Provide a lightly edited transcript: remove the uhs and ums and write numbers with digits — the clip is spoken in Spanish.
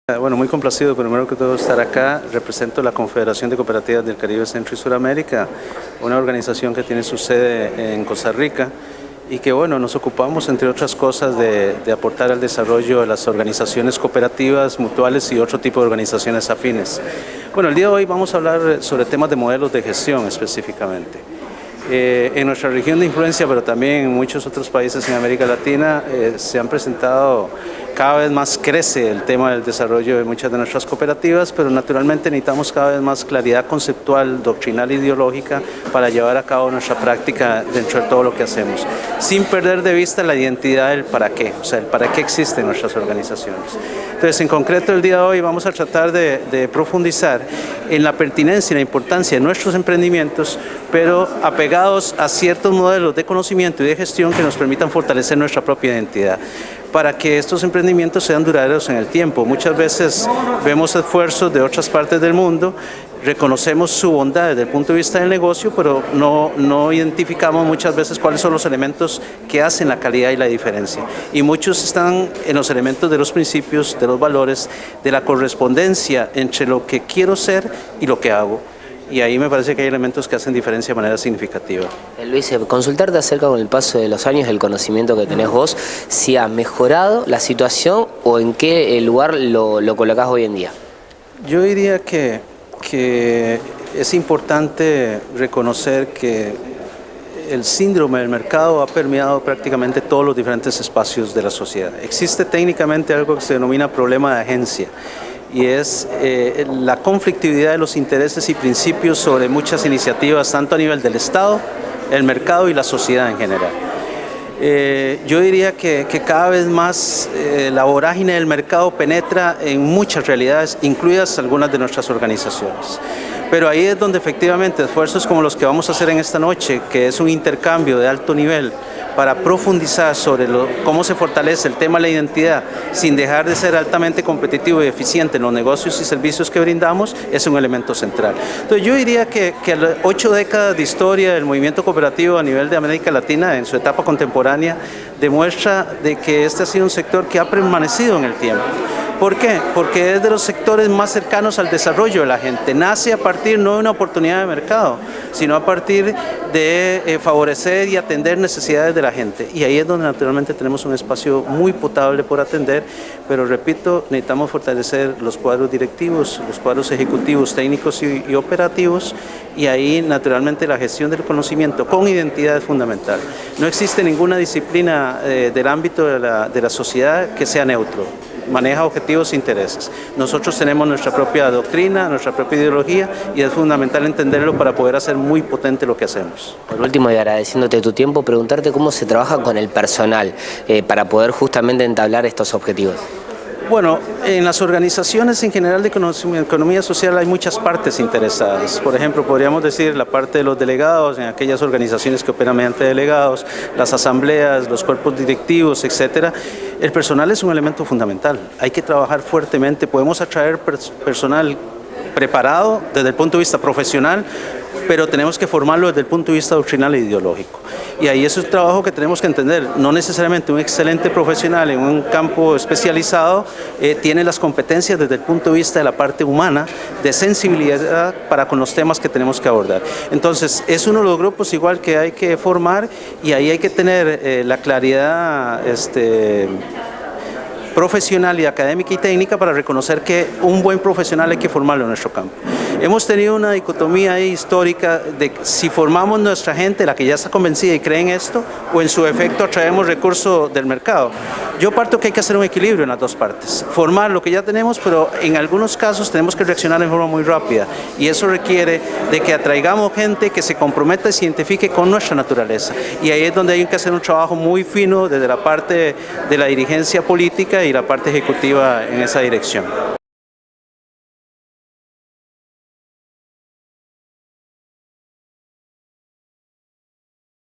Bueno, muy complacido primero que todo estar acá. Represento la Confederación de Cooperativas del Caribe, Centro y Suramérica, una organización que tiene su sede en Costa Rica y que bueno, nos ocupamos entre otras cosas de aportar al desarrollo de las organizaciones cooperativas, mutuales y otro tipo de organizaciones afines. Bueno, el día de hoy vamos a hablar sobre temas de modelos de gestión específicamente. En nuestra región de influencia, pero también en muchos otros países en América Latina, se han presentado, cada vez más crece el tema del desarrollo de muchas de nuestras cooperativas, pero naturalmente necesitamos cada vez más claridad conceptual, doctrinal e ideológica para llevar a cabo nuestra práctica dentro de todo lo que hacemos, sin perder de vista la identidad del para qué, o sea, el para qué existen nuestras organizaciones. Entonces, en concreto, el día de hoy vamos a tratar de profundizar en la pertinencia y la importancia de nuestros emprendimientos, pero apegados a ciertos modelos de conocimiento y de gestión que nos permitan fortalecer nuestra propia identidad, para que estos emprendimientos sean duraderos en el tiempo. Muchas veces vemos esfuerzos de otras partes del mundo, reconocemos su bondad desde el punto de vista del negocio, pero no identificamos muchas veces cuáles son los elementos que hacen la calidad y la diferencia. Y muchos están en los elementos de los principios, de los valores, de la correspondencia entre lo que quiero ser y lo que hago. Y ahí me parece que hay elementos que hacen diferencia de manera significativa. Luis, consultarte acerca con el paso de los años, el conocimiento que tenés vos, si ha mejorado la situación o en qué lugar lo colocás hoy en día. Yo diría que es importante reconocer que el síndrome del mercado ha permeado prácticamente todos los diferentes espacios de la sociedad. Existe técnicamente algo que se denomina problema de agencia, y es la conflictividad de los intereses y principios sobre muchas iniciativas, tanto a nivel del Estado, el mercado y la sociedad en general. Yo diría que cada vez más la vorágine del mercado penetra en muchas realidades, incluidas algunas de nuestras organizaciones. Pero ahí es donde efectivamente esfuerzos como los que vamos a hacer en esta noche, que es un intercambio de alto nivel, para profundizar sobre cómo se fortalece el tema de la identidad sin dejar de ser altamente competitivo y eficiente en los negocios y servicios que brindamos, es un elemento central. Entonces yo diría que 8 décadas de historia del movimiento cooperativo a nivel de América Latina en su etapa contemporánea demuestra de que este ha sido un sector que ha permanecido en el tiempo. ¿Por qué? Porque es de los sectores más cercanos al desarrollo de la gente. Nace a partir no de una oportunidad de mercado, sino a partir de favorecer y atender necesidades de la gente. Y ahí es donde naturalmente tenemos un espacio muy potable por atender, pero repito, necesitamos fortalecer los cuadros directivos, los cuadros ejecutivos, técnicos y operativos, y ahí naturalmente la gestión del conocimiento con identidad es fundamental. No existe ninguna disciplina del ámbito de la sociedad que sea neutro. Maneja objetivos e intereses. Nosotros tenemos nuestra propia doctrina, nuestra propia ideología, y es fundamental entenderlo para poder hacer muy potente lo que hacemos. Por último, y agradeciéndote tu tiempo, preguntarte cómo se trabaja con el personal para poder justamente entablar estos objetivos. Bueno, en las organizaciones en general de economía social hay muchas partes interesadas. Por ejemplo, podríamos decir la parte de los delegados, en aquellas organizaciones que operan mediante delegados, las asambleas, los cuerpos directivos, etcétera. El personal es un elemento fundamental. Hay que trabajar fuertemente. Podemos atraer personal preparado desde el punto de vista profesional, pero tenemos que formarlo desde el punto de vista doctrinal e ideológico. Y ahí es un trabajo que tenemos que entender. No necesariamente un excelente profesional en un campo especializado tiene las competencias desde el punto de vista de la parte humana, de sensibilidad para con los temas que tenemos que abordar. Entonces, es uno de los grupos igual que hay que formar, y ahí hay que tener la claridad profesional y académica y técnica para reconocer que un buen profesional hay que formarlo en nuestro campo. Hemos tenido una dicotomía ahí histórica de si formamos nuestra gente, la que ya está convencida y cree en esto, o en su efecto atraemos recursos del mercado. Yo parto que hay que hacer un equilibrio en las dos partes. Formar lo que ya tenemos, pero en algunos casos tenemos que reaccionar de forma muy rápida, y eso requiere de que atraigamos gente que se comprometa y se identifique con nuestra naturaleza. Y ahí es donde hay que hacer un trabajo muy fino desde la parte de la dirigencia política y la parte ejecutiva en esa dirección.